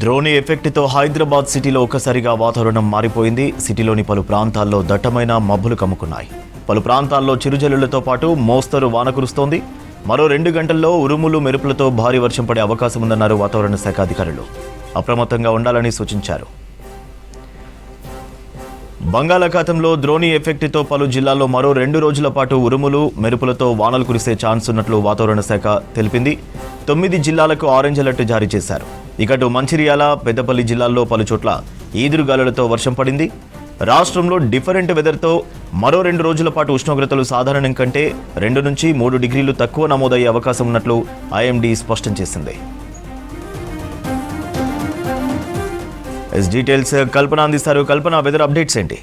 ద్రోణి ఎఫెక్ట్తో హైదరాబాద్ సిటీలో ఒక్కసారిగా వాతావరణం మారిపోయింది. సిటీలోని పలు ప్రాంతాల్లో దట్టమైన మబ్బులు కమ్ముకున్నాయి. పలు ప్రాంతాల్లో చిరుజల్లులతో పాటు మోస్తరు వాన కురుస్తోంది. మరో 2 గంటల్లో ఉరుములు మెరుపులతో భారీ వర్షం పడే అవకాశం ఉందన్నారు వాతావరణ శాఖ అధికారులు. అప్రమత్తంగా ఉండాలని సూచించారు. బంగాళాఖాతంలో ద్రోణి ఎఫెక్ట్తో పలు జిల్లాల్లో మరో 2 రోజుల పాటు ఉరుములు మెరుపులతో వానలు కురిసే ఛాన్స్ ఉన్నట్లు వాతావరణ శాఖ తెలిపింది. 9 జిల్లాలకు ఆరెంజ్ అలర్ట్ జారీ చేశారు. ఇకటు మంచిర్యాల, పెద్దపల్లి జిల్లాల్లో పలు చోట్ల ఈదురుగాలులతో వర్షం పడింది. రాష్ట్రంలో డిఫరెంట్ వెదర్తో మరో 2 రోజుల పాటు ఉష్ణోగ్రతలు సాధారణం కంటే 2 నుంచి 3 డిగ్రీలు తక్కువ నమోదయ్యే అవకాశం ఉన్నట్లు ఐఎండీ స్పష్టం చేసింది. డీటెయిల్స్ కల్పన అందిస్తారు. కల్పన, వెదర్ అప్డేట్స్ ఏంటి?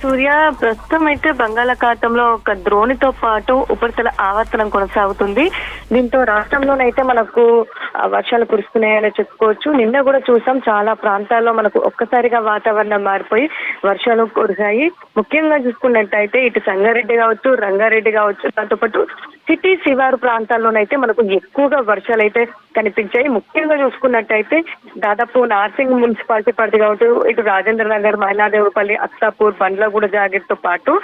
సూర్య, ప్రస్తుతం అయితే బంగాళాఖాతంలో ఒక ద్రోణితో పాటు ఉపరితల ఆవర్తనం కొనసాగుతుంది. దీంతో రాష్ట్రంలోనైతే మనకు వర్షాలు కురుస్తున్నాయని చెప్పుకోవచ్చు. నిన్న కూడా చూసాం, చాలా ప్రాంతాల్లో మనకు ఒక్కసారిగా వాతావరణం మారిపోయి వర్షాలు కురిశాయి. ముఖ్యంగా చూసుకున్నట్టయితే ఇటు సంగారెడ్డి కావచ్చు, రంగారెడ్డి కావచ్చు, దాంతోపాటు సిటీ శివారు ప్రాంతాల్లోనైతే మనకు ఎక్కువగా వర్షాలు అయితే కనిపించాయి. ముఖ్యంగా చూసుకున్నట్టయితే దాదాపు నార్సింగ్ మున్సిపాలిటీ పరిధి కావచ్చు, ఇటు రాజేంద్ర నగర్, మైనాదేవుపల్లి, అత్తాపూర్, బండ్లగూడ జాగిర్తో పాటు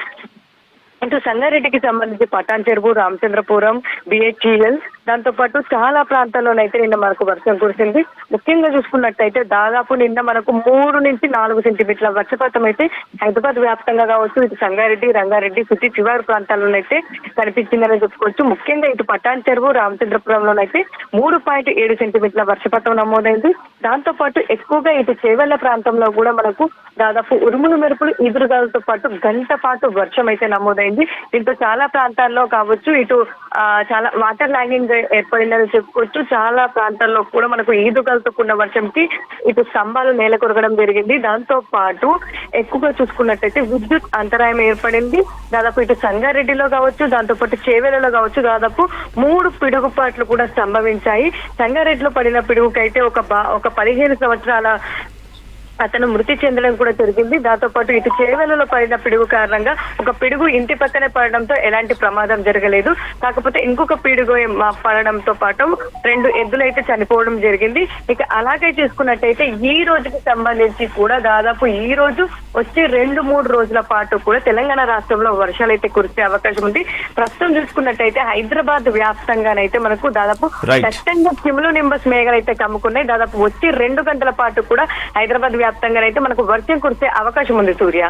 ఇటు సంగారెడ్డికి సంబంధించి పటాన్ చెరువు, రామచంద్రపురం, బిహెచ్ఈఎల్, దాంతోపాటు చాలా ప్రాంతాల్లోనైతే నిన్న మనకు వర్షం కురిసింది. ముఖ్యంగా చూసుకున్నట్టయితే దాదాపు నిన్న మనకు 3 నుంచి 4 సెంటీమీటర్ల వర్షపాతం అయితే హైదరాబాద్ వ్యాప్తంగా కావచ్చు, ఇటు సంగారెడ్డి, రంగారెడ్డి, సిటీ శివారు ప్రాంతాల్లోనైతే కనిపించిందని చెప్పుకోవచ్చు. ముఖ్యంగా ఇటు పటాన్ చెరువు, రామచంద్రపురంలోనైతే 3.7 సెంటీమీటర్ల వర్షపాతం నమోదైంది. దాంతోపాటు ఎక్కువగా ఇటు చేవెళ్ల ప్రాంతంలో కూడా మనకు దాదాపు ఉరుములు మెరుపులు, ఈదురుగాలతో పాటు గంట పాటు వర్షం అయితే నమోదైంది. దీంతో చాలా ప్రాంతాల్లో కావచ్చు, ఇటు చాలా వాటర్ లాగింగ్ ఏర్పడిందని చెప్పుకోవచ్చు. చాలా ప్రాంతాల్లో కూడా మనకు ఈదుగాలతో కూడిన వర్షంకి ఇటు స్తంభాలు నేల కొరగడం జరిగింది. దాంతో పాటు ఎక్కువగా చూసుకున్నట్టయితే విద్యుత్ అంతరాయం ఏర్పడింది. దాదాపు ఇటు సంగారెడ్డిలో కావచ్చు, దాంతోపాటు చేవెళ్లలో కావచ్చు, దాదాపు 3 పిడుగుపాట్లు కూడా సంభవించాయి. సంగారెడ్డిలో పడిన పిడుగుకైతే ఒక 15 సంవత్సరాల అతను మృతి చెందడం కూడా జరిగింది. దాంతో పాటు ఇటు చేవెళ్లలో పడిన పిడుగు కారణంగా ఒక పిడుగు ఇంటి పక్కనే పడడంతో ఎలాంటి ప్రమాదం జరగలేదు. కాకపోతే ఇంకొక పిడుగు పడడంతో పాటు 2 ఎద్దులు అయితే చనిపోవడం జరిగింది. ఇక అలాగే చూసుకున్నట్టయితే ఈ రోజుకి సంబంధించి కూడా దాదాపు ఈ రోజు వచ్చే 2-3 రోజుల పాటు కూడా తెలంగాణ రాష్ట్రంలో వర్షాలు అయితే కురిసే అవకాశం ఉంది. ప్రస్తుతం చూసుకున్నట్టయితే హైదరాబాద్ వ్యాప్తంగానైతే మనకు దాదాపు దట్టంగా క్యూములో నింబస్ మేఘాలు అయితే కమ్ముకున్నాయి. దాదాపు వచ్చే 2 గంటల పాటు కూడా హైదరాబాద్ వ్యాప్తంగా అయితే మనకు వర్షం కురిసే అవకాశం ఉంది. సూర్య.